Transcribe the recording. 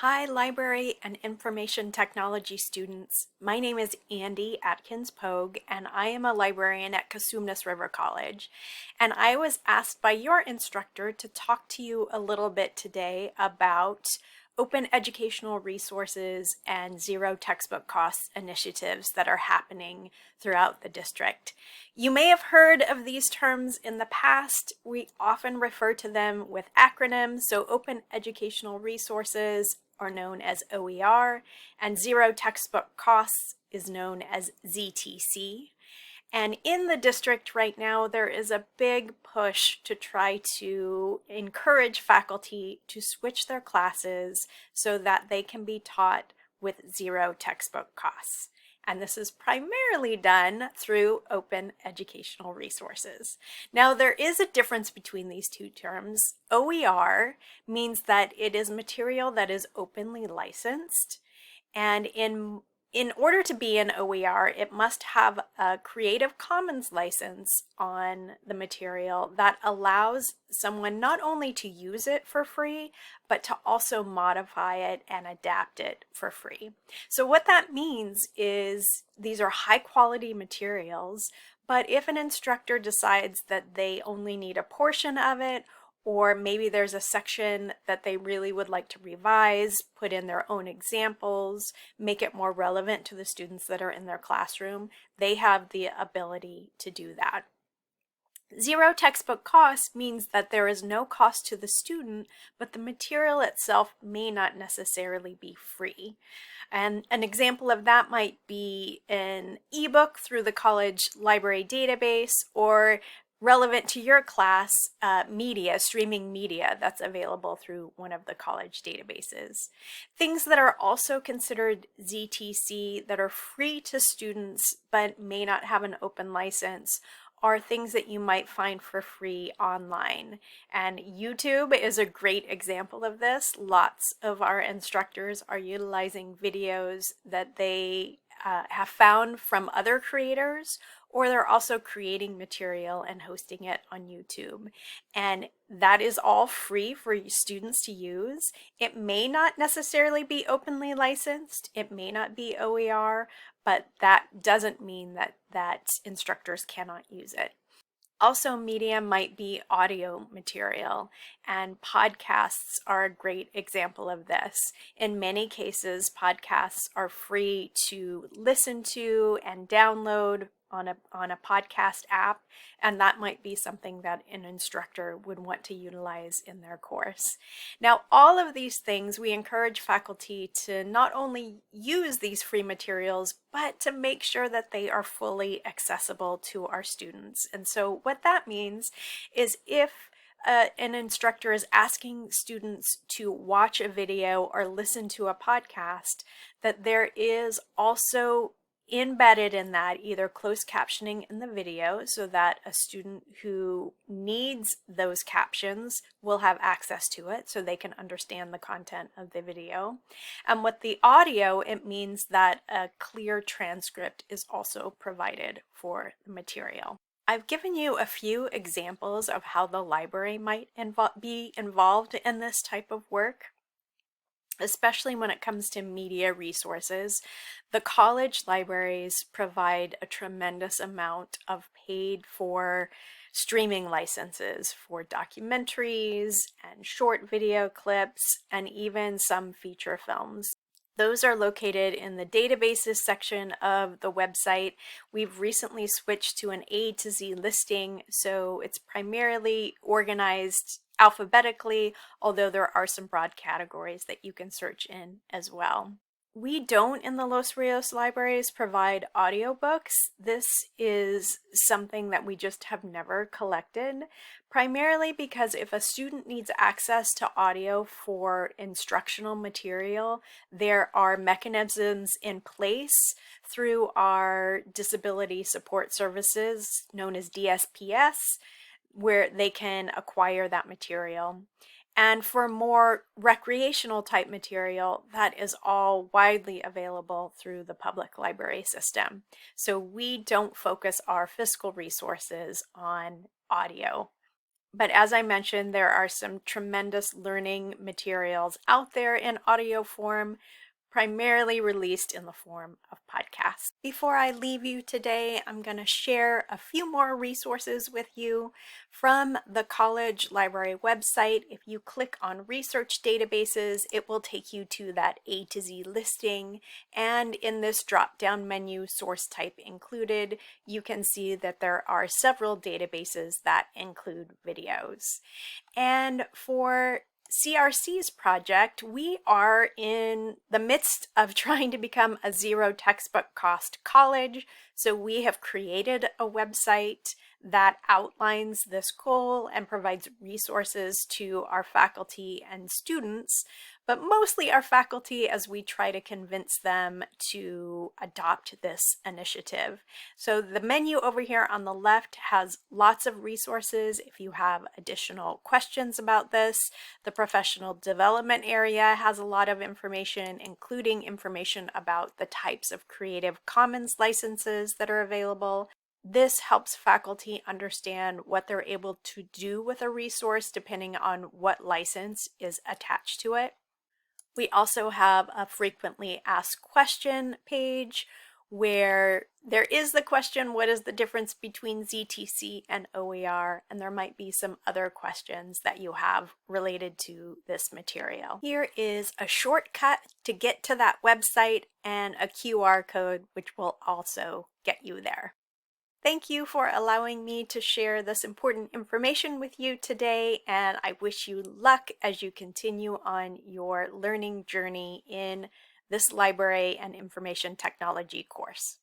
Hi, library and information technology students. My name is Andy Atkins Pogue, and I am a librarian at Cosumnes River College. And I was asked by your instructor to talk to you a little bit today about open educational resources and zero textbook costs initiatives that are happening throughout the district. You may have heard of these terms in the past. We often refer to them with acronyms, so open educational resources are known as OER, and zero textbook costs is known as ZTC. And in the district right now, there is a big push to try to encourage faculty to switch their classes so that they can be taught with zero textbook costs. And this is primarily done through open educational resources. Now, there is a difference between these two terms. OER means that it is material that is openly licensed, and in order to be an OER, it must have a Creative Commons license on the material that allows someone not only to use it for free, but to also modify it and adapt it for free. So what that means is these are high quality materials, but if an instructor decides that they only need a portion of it, or maybe there's a section that they really would like to revise, put in their own examples, make it more relevant to the students that are in their classroom, they have the ability to do that. Zero textbook cost means that there is no cost to the student, but the material itself may not necessarily be free. And an example of that might be an ebook through the college library database, or relevant to your class, streaming media that's available through one of the college databases. Things that are also considered ZTC that are free to students but may not have an open license are things that you might find for free online. And YouTube is a great example of this. Lots of our instructors are utilizing videos that they have found from other creators, or they're also creating material and hosting it on YouTube. And that is all free for students to use. It may not necessarily be openly licensed, it may not be OER, but that doesn't mean that instructors cannot use it. Also, media might be audio material, and podcasts are a great example of this. In many cases, podcasts are free to listen to and download on a podcast app, and that might be something that an instructor would want to utilize in their course. Now, all of these things, we encourage faculty to not only use these free materials, but to make sure that they are fully accessible to our students. And so what that means is if an instructor is asking students to watch a video or listen to a podcast, that there is also embedded in that either closed captioning in the video so that a student who needs those captions will have access to it so they can understand the content of the video. And with the audio, it means that a clear transcript is also provided for the material. I've given you a few examples of how the library might be involved in this type of work, especially when it comes to media resources. The college libraries provide a tremendous amount of paid for streaming licenses for documentaries and short video clips and even some feature films. Those are located in the databases section of the website. We've recently switched to an A to Z listing, so it's primarily organized alphabetically, although there are some broad categories that you can search in as well. We don't in the Los Rios libraries provide audiobooks. This is something that we just have never collected, primarily because if a student needs access to audio for instructional material, there are mechanisms in place through our disability support services known as DSPS, where they can acquire that material. And for more recreational type material, that is all widely available through the public library system. So we don't focus our fiscal resources on audio. But as I mentioned, there are some tremendous learning materials out there in audio form, primarily released in the form of podcasts. Before I leave you today, I'm going to share a few more resources with you from the college library website. If you click on research databases, it will take you to that A to Z listing, and in this drop-down menu, source type included, you can see that there are several databases that include videos. And for CRC's project, we are in the midst of trying to become a zero textbook cost college. So we have created a website that outlines this goal and provides resources to our faculty and students, but mostly our faculty as we try to convince them to adopt this initiative. So the menu over here on the left has lots of resources if you have additional questions about this. The professional development area has a lot of information, including information about the types of Creative Commons licenses that are available. This helps faculty understand what they're able to do with a resource depending on what license is attached to it. We also have a frequently asked question page where there is the question, what is the difference between ZTC and OER? And there might be some other questions that you have related to this material. Here is a shortcut to get to that website and a QR code, which will also get you there. Thank you for allowing me to share this important information with you today, and I wish you luck as you continue on your learning journey in this library and information technology course.